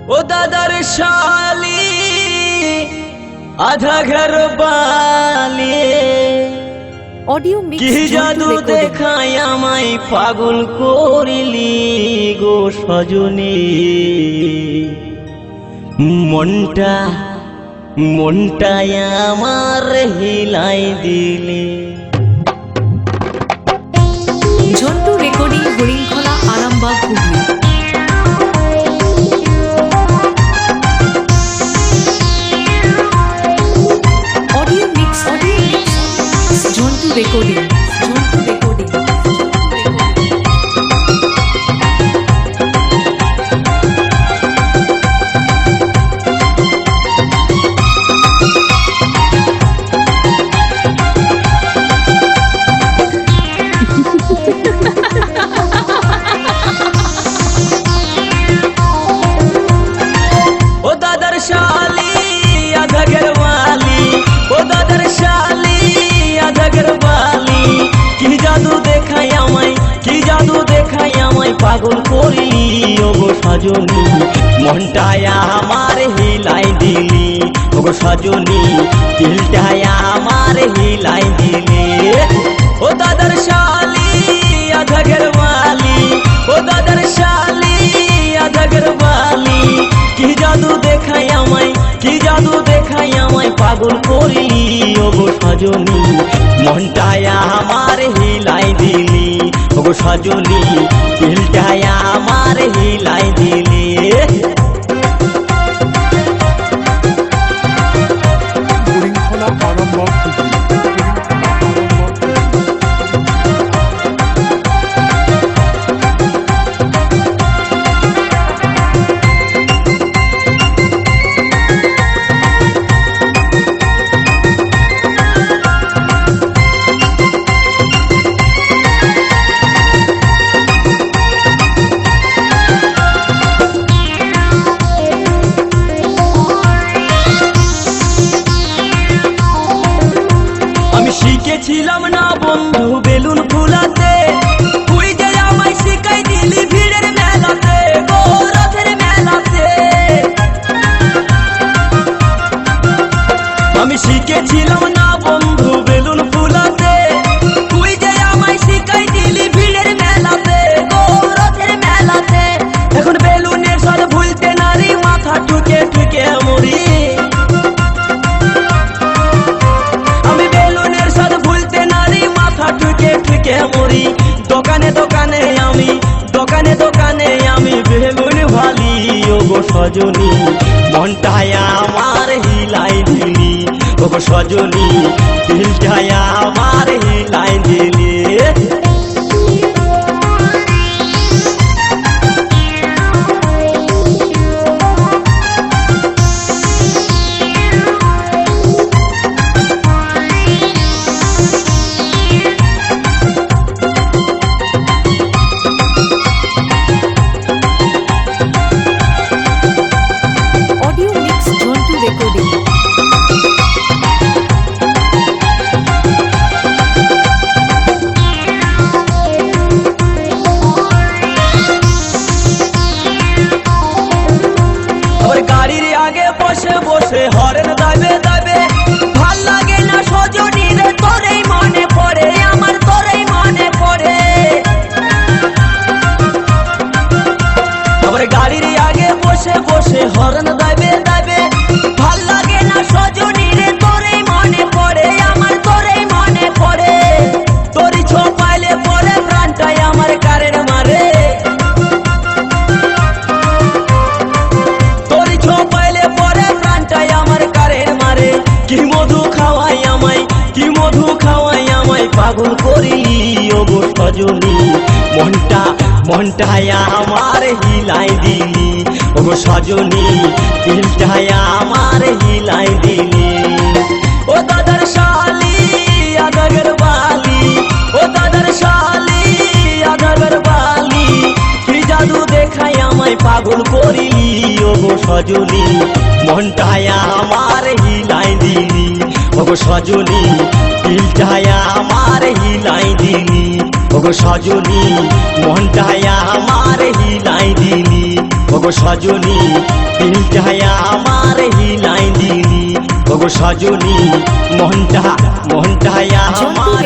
ओ दादर शाली आधा घर बाली অডিও মিক্স কি জাদু দেখায় আমায় পাগল করিলি গো সজনী মনটা আমার হিলাই দিলি। Jhantu recording Harinkhola Arambagh Hooghly. Audio mix Jhantu recording. পাগল করিলি ওগো সজনী মনটায় আমার হিলাই দিলি ওগো সজনী দিলটায় আমার হিলাই দিলি। ও দাদার শালি আধা ঘরওয়ালি ও দাদার শালি আধা ঘরওয়ালি কি জাদু দেখায় আমায় পাগল করিলি ওগো সজনী মনটায় আমার হিলাই দিলি ওগো সজনী দিলটায় আমার হিলাই দিলি। হরিণখোলা আরামবাগ হুগলি। শিখেছিলাম না বন্ধু বেলুন ফুলাতে তুই যে আমায় শিখাই দিলি ভিড়ের মেলাতে গো রথের মেলাতে। আমি শিখেছিলাম না বন্ধু বেলুন ফুলাতে তুই যে আমায় শিখাই দিলি ভিড়ের মেলাতে গো রথের মেলাতে। এখন বেলুনের স্বাদ ভুলতে নারী মাথা ঠুকে ঠুকে মরি মরি। দোকানে আমি বেলুন ভালি ওগো সজনী মনটায় আমার হিলাই দিলি ওগো সজনী দিলটায় আমার হিলাই দিলি। বসে হরেন দাবে দাবে ভাল লাগে না সজনী রে তোরেই মনে পড়ে আমার তোরেই মনে পড়ে। আবার গাড়ির আগে বসে বসে হরেন দাবে দাবে ভাল লাগে না সজনী রে তোরেই মনে পড়ে আমার তোরেই মনে পড়ে। তোরই ছোপাইলে পড়ে প্রাণটাই আমার কারের মারে তোরই ছোপাইলে পড়ে আমার কারের মারে। কি মধু খাওয়াই আমায় পাগল করিলি ওগো সজনী মনটায় আমার হিলাই দিলি ওগো সজনী দিলটায় আমার হিলাই দিলি। ও দাদার শালি আধা ঘরওয়ালি ও দাদার শালি আধা ঘরওয়ালি কি জাদু দেখায় আমায় পাগল করিলি ওগো সজনী মনটায় আমার হিলাই দিলি ওগো সজনী দিলটায় আমার হিলাই দিলি ওগো সজনী মনটায় আমার হিলাই দিলি ওগো ওগো সজনী দিনটা আমার হিলাই দিলি ওগো সজনী মনটা ঝন্টু